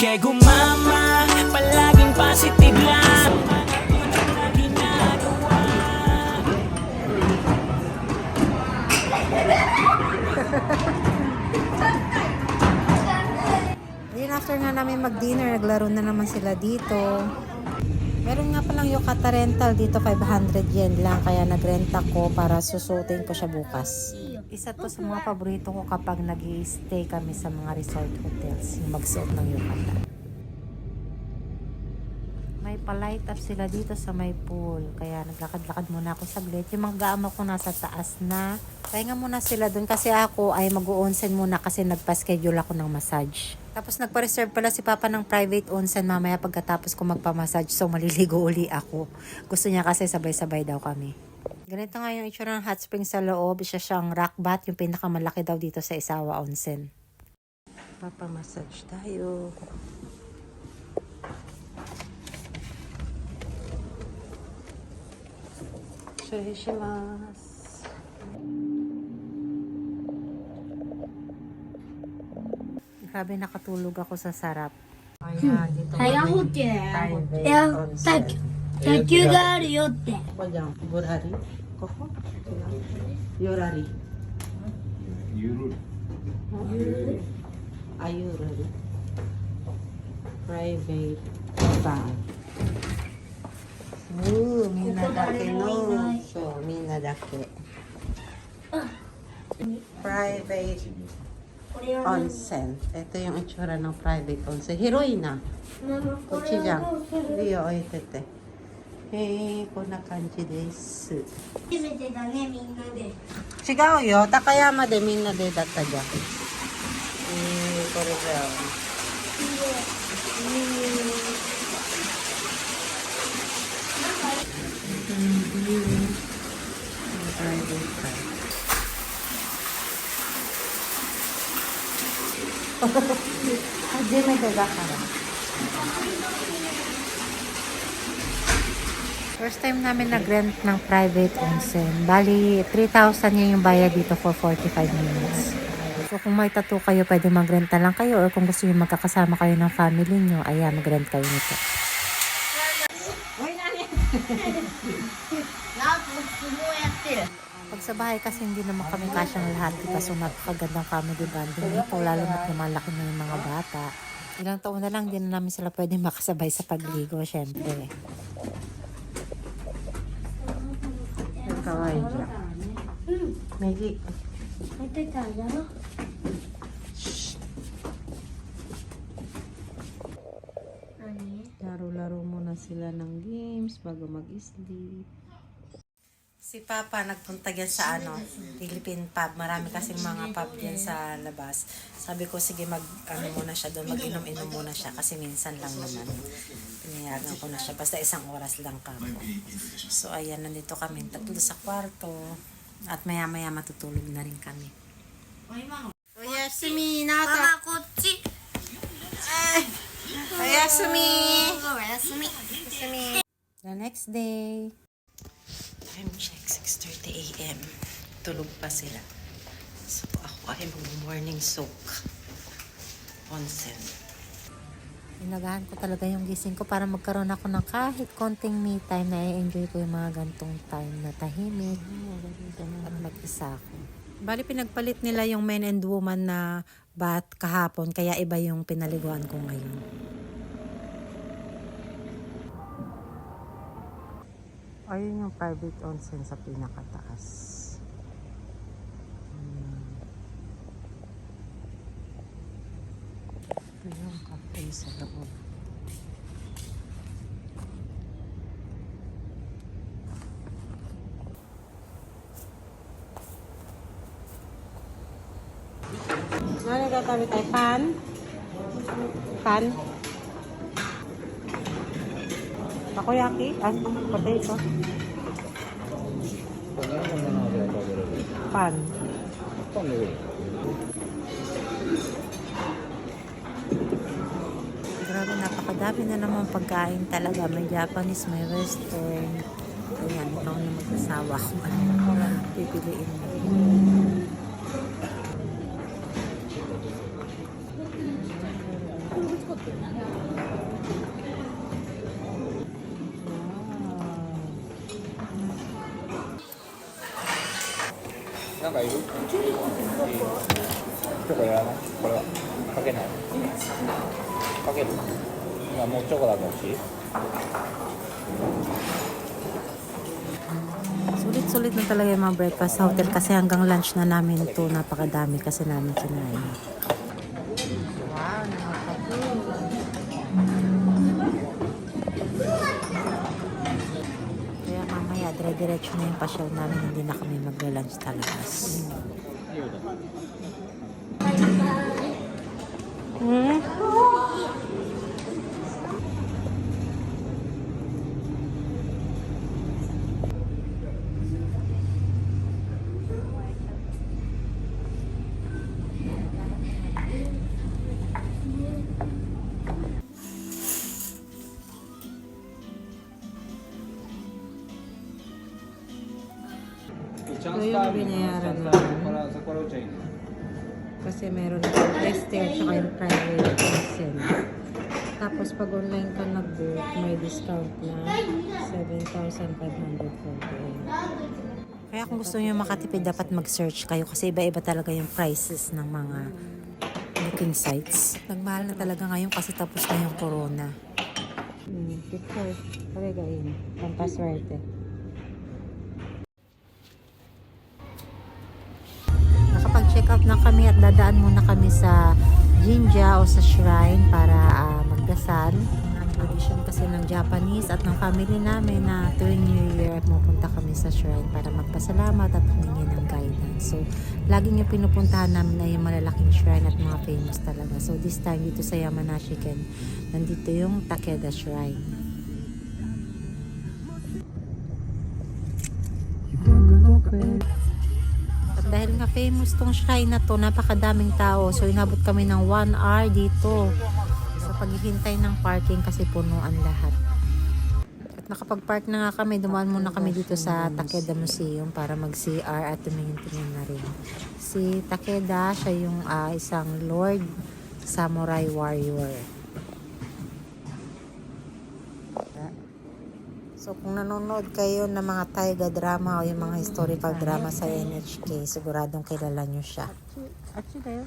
Kaya gumama, palaging positive lang. Ginagawa. Ayun, after nga namin mag-dinner, naglaro na naman sila dito. Meron nga palang yukata rental dito, 500 yen lang. Kaya nagrenta ko para susutin ko siya bukas. Isa to sa mga paborito ko kapag nag-i-stay kami sa mga resort hotels, yung magsuot ng yukata. May pa-light up sila dito sa may pool. Kaya naglakad-lakad muna ako saglit. Yung mga gaamo ko nasa taas na. Pahinga muna sila dun kasi ako ay mag-u-onsen muna kasi nagpa-schedule ako ng massage. Tapos nagpa-reserve pala si Papa ng private onsen mamaya pagkatapos ko magpa-massage. So maliligo uli ako. Gusto niya kasi sabay-sabay daw kami. Ganito nga yung itsura ng hot spring sa loob. Siya siyang rock bath. Yung pinakamalaki daw dito sa Isawa Onsen. Papa-massage tayo. Grabe, nakatulog ako sa sarap. Ayan, dito 早起きだよ。 private いや、onsen. 卓球があるよって。 Ako dyan, burari. Koko? Yorari. Ayurari. Private bath. Minadake no. So, minadake. Private onsen. Ito yung itsura ng private onsen. Hiroi na. Kochijang. Rio oitete. Ko na kanji desu. 初めてだね、みんなで。違うよ。高山でみんなでだったじゃん。これじゃあ。初めてだから。First time namin nag-rent ng private onsen. Bali, 3,000 yan yung bayad dito for 45 minutes. So, kung may tattoo kayo, pwede mag-renta lang kayo. Or kung gusto nyo magkakasama kayo ng family nyo, ayan, mag-rent kayo nito. Pag sa bahay kasi hindi naman kami kasyang lahat. So, napakagandang family bonding ito. Lalo na't lumalaki na yung mga bata. Ilang taon na lang, hindi na namin sila pwede makasabay sa pagligo, syempre. Kawaii dyan. Maggie. 持ってたんだろ。 何？ Laro-laro muna sila ng games bago mag-sleep. Si Papa nagpunta yan sa Philippine pub. Marami kasing mga pub yan sa labas. Sabi ko, sige muna siya doon. Mag-inom-inom muna siya kasi minsan lang naman. Pinayagan ko na siya. Basta 1 oras lang kako. So, ayan, nandito kami. Tatlo sa kwarto. At maya-maya matutulog na rin kami. Oyasumi, マ nata. マこっち。 Oyasumi. おやすみ。 The next day. Time check, 6:30 a.m. Tulog pa sila. So, ako ay mag-morning soak. Onsen. Inagahan ko talaga yung gising ko para magkaroon ako ng kahit konting me time na i-enjoy ko yung mga gantong time na tahimik at mag-isa ako. Bali, pinagpalit nila yung men and woman na bath kahapon, kaya iba yung pinaliguan ko ngayon. Ayun yung private onsen sa pinakataas. Ito yung cafe sa loob. Ano gagawin tayo? Pan? Pan? Takoyaki? Ah, potato. Pan. Grabe, napakadami na naman pagkain talaga. May Japanese, may Western. Ayan, ikaw na mag-asawa kung ano pipiliin mo. なんかいる？チョコいらない？これはかけない？かける？今もうチョコだけ欲しい？ Sulit-sulit na talaga yung mga breakfast sa hotel kasi hanggang lunch na namin ito. Napakadami kasi namin kinain. Wow, kaya mamaya, dire-diretso na yung pasyal namin. Hindi na kami magla-lunch talaga. Chance Ito yung binayaran namin. sa Coral Chain. Kasi meron yung ST at saka yung private lesson. Tapos pag online ka nag-book, may discount na 7,548. Kaya kung gusto niyo makatipid, dapat mag-search kayo kasi iba-iba talaga yung prices ng mga booking sites. Nagmahal na talaga ngayon kasi tapos na yung corona. Picture. Talaga yun. Pampaswerte. Nakapag-check out na kami at dadaan muna kami sa Jinja o sa shrine para magdasal. Ang tradition kasi ng Japanese at ng family namin na tuwing New Year pupunta kami sa shrine para magpasalamat at humingi ng guidance. So, laging yung pinupuntahan namin ay yung malalaking shrine at mga famous talaga. So, this time dito sa Yamanashiken, nandito yung Takeda Shrine. At dahil nga famous tong shrine na to, napakadaming tao. So inabot kami ng 1 hour dito sa paghihintay ng parking kasi punuan lahat. At nakapag-park na nga kami, dumaan muna kami dito sa Takeda Museum para mag-CR at tumingin-tingin na rin. Si Takeda, siya yung isang Lord Samurai Warrior. So kung nanonood kayo ng mga taiga drama o yung mga historical drama sa NHK, siguradong kilala nyo siya. Achi dayo.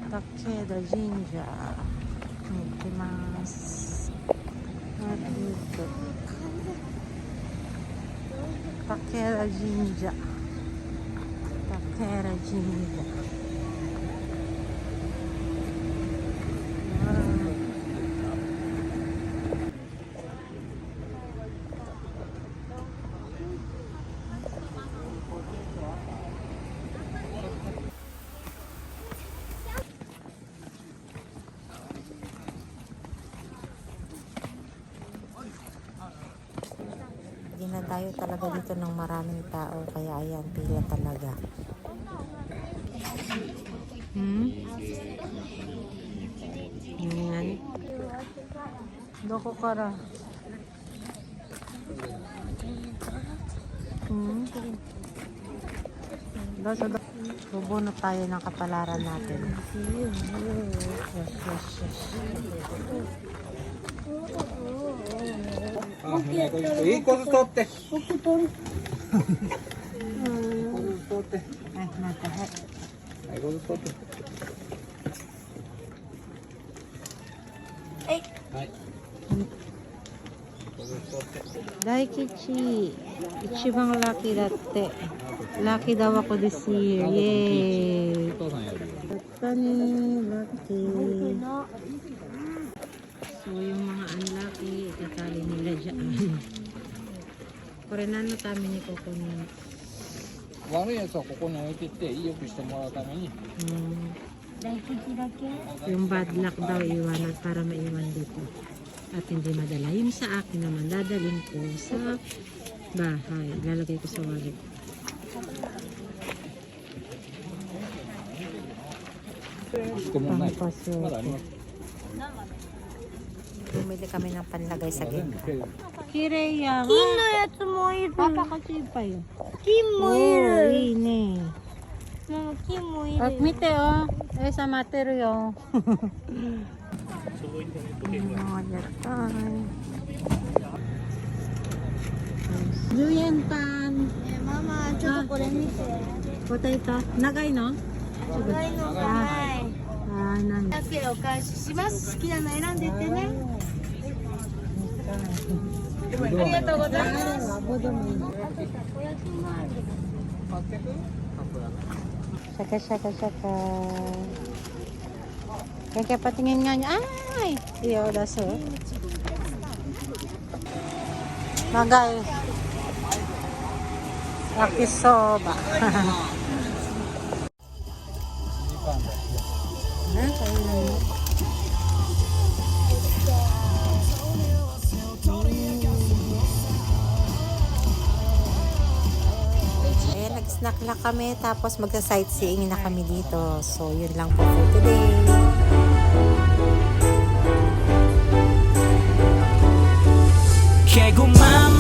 Takeda Jinja. Ikimasu. Takeda Jinja. Takeda Jinja. Dinadayo talaga dito ng maraming tao kaya ayan, pila talaga. Yan. Doko kara. Bubo na tayo ng kapalaran natin.いいこと取って。Ay, matahat. はい、これ取って。はい。Daikichi. Ichibang lucky datte. Lucky daw ako this year. Yay! お父さんやるよ。 Lucky. So, yung mga unlucky, itatali nila dyan. Korenan no tami ni kukunin. 悪いやつはここに置いてって良くしてもらうために。 Yung bad luck daw iwanan para maiwan dito. At hindi madala. Yung sa akin naman, dadalhin ko sa bahay. Lalagay ko sa wallet. Pampaswerte. Bumili kami ng panlagay sa gitna. Kireya. Kin no yatsu mo iru. Papakasipa yun. Kin mo iru. Ii ne. Kin mo iru. Mite oh. Sa materu yo. Mga yatay. 10円パン。ママ、ちょっとこれ見て。ポテト。長いの？長いのがない。あー、なんだ。だけお返しします。好きなの選んでってね。ありがとうございます。Saka, saka, saka. Kaya patingin nga niya. Ay! Iyo, daso. Magay. Yakisoba. Ayan, nag-snack lang kami tapos magsa-sightseeing na kami dito. So, yun lang po for today. 개구만